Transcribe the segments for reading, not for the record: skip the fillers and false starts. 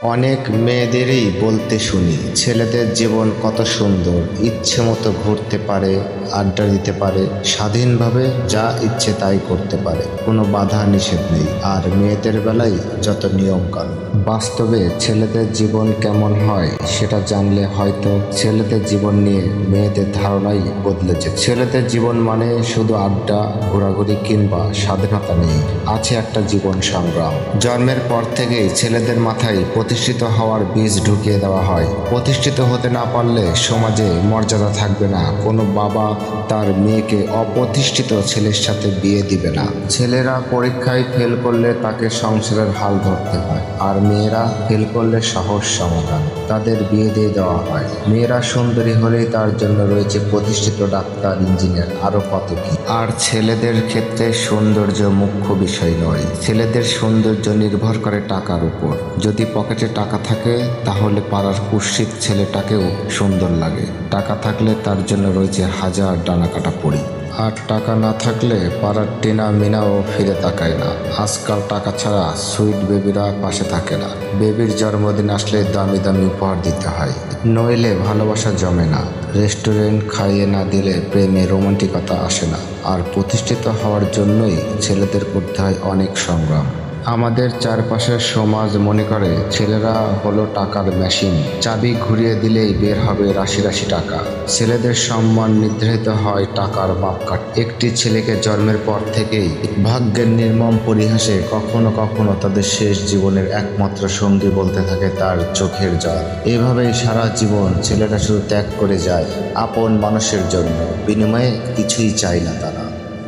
অনেক মেয়েদেরই বলতে শুনি ছেলেদের জীবন কত সুন্দর, ইচ্ছে মতো ঘুরতে পারে, আড্ডা দিতে পারে, স্বাধীনভাবে যা ইচ্ছে তাই করতে পারে, কোনো বাধা নিষেধ নেই। আর মেয়েদের বেলায় যত নিয়ম কানুন। বাস্তবে ছেলেদের জীবন কেমন হয় সেটা জানলে হয়তো ছেলেদের জীবন নিয়ে মেয়েদের ধারণাই বদলে যেত। ছেলেদের জীবন মানে শুধু আড্ডা, ঘোরাঘুরি কিংবা স্বাধীনতা নেই, আছে একটা জীবন সংগ্রাম। জন্মের পর থেকেই ছেলেদের মাথায় প্রতিষ্ঠিত হওয়ার বীজ ঢুকিয়ে দেওয়া হয়। প্রতিষ্ঠিত হতে না পারলে সমাজে মর্যাদা থাকবে না, কোনো বাবা তার মেয়েকে অপ্রতিষ্ঠিত ছেলের সাথে বিয়ে দিবে না। ছেলেরা পরীক্ষায় ফেল করলে তাকে সংসারের হাল ধরতে হয়, আর মেয়েরা ফেল করলে সহজ সমাধান, তাদের বিয়ে দিয়ে দেওয়া হয়। মেয়েরা সুন্দরী হলেই তার জন্য রয়েছে প্রতিষ্ঠিত ডাক্তার, ইঞ্জিনিয়ার, আরো কত কি। আর ছেলেদের ক্ষেত্রে সৌন্দর্য মুখ্য বিষয় নয়, ছেলেদের সৌন্দর্য নির্ভর করে টাকার উপর। যদি পকেটে টাকা থাকে তাহলে পাড়ার কুৎসিত ছেলেটাকেও সুন্দর লাগে। টাকা থাকলে তার জন্য রয়েছে হাজার ডানাকাটা পড়ি। আর টাকা না থাকলে পাড়ার টিনা মিনাও ফিরে তাকায় না। আজকাল টাকা ছাড়া সুইট বেবিরা পাশে থাকে না। বেবির জন্মদিন আসলে দামি দামি উপহার দিতে হয়, নইলে ভালোবাসা জমে না। রেস্টুরেন্ট খাইয়ে না দিলে প্রেমে রোমান্টিকতা আসে না। আর প্রতিষ্ঠিত হওয়ার জন্যই ছেলেদের করতে হয় অনেক সংগ্রাম। আমাদের চারপাশের সমাজ মনে করে ছেলেরা হলো টাকার মেশিন, চাবি ঘুরিয়ে দিলেই বের হবে রাশি রাশি টাকা। ছেলেদের সম্মান নির্ধারিত হয় টাকার মাপকাঠি। একটি ছেলেকে জন্মের পর থেকেই ভাগ্যের নির্মম পরিহাসে কখনো কখনো তাদের শেষ জীবনের একমাত্র সঙ্গী বলতে থাকে তার চোখের জল। এভাবেই সারা জীবন ছেলেরা শুধু ত্যাগ করে যায় আপন মানুষের জন্য, বিনিময়ে কিছুই চায় না তারা।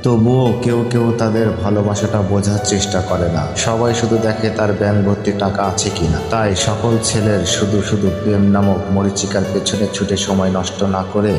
তবুও কেউ কেউ তাদের ভালোবাসাটা বোঝার চেষ্টা করে না, সবাই শুধু দেখে তার ব্যাংক ভর্তি টাকা আছে কিনা। তাই সকল ছেলের শুধু শুধু প্রেম নামক মরীচিকার পেছনে ছুটে সময় নষ্ট না করে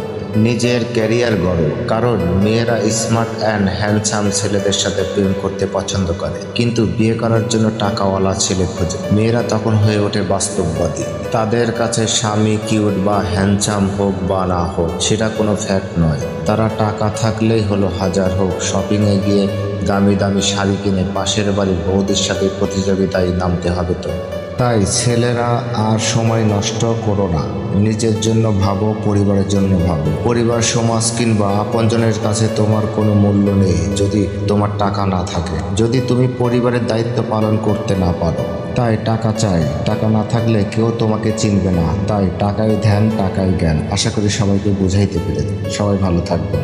নিজের ক্যারিয়ার গড়ো। কারণ মেয়েরা স্মার্ট অ্যান্ড হ্যান্ডসাম ছেলেদের সাথে প্রেম করতে পছন্দ করে, কিন্তু বিয়ে করার জন্য টাকাওয়ালা ছেলে খোঁজে। মেয়েরা তখন হয়ে ওঠে বাস্তববাদী। তাদের কাছে স্বামী কিউট বা হ্যান্ডসাম হোক বা না হোক সেটা কোনো ফ্যাক্ট নয়, তারা টাকা থাকলেই হলো। হাজার হোক শপিংয়ে গিয়ে দামি দামি শাড়ি কিনে পাশের বাড়ির বৌদির সাথে প্রতিযোগিতায় নামতে হবে তো। তাই ছেলেরা আর সময় নষ্ট করো না, নিজের জন্য ভাবো, পরিবারের জন্য ভাবো। পরিবার, সমাজ কিংবা আপনজনের কাছে তোমার কোনো মূল্য নেই যদি তোমার টাকা না থাকে, যদি তুমি পরিবারের দায়িত্ব পালন করতে না পারো। তাই টাকা চাই, টাকা না থাকলে কেউ তোমাকে চিনবে না। তাই টাকায় ধ্যান, টাকায় জ্ঞান। আশা করি সবাইকে বুঝাইতে পেরেছি। সবাই ভালো থাকবে।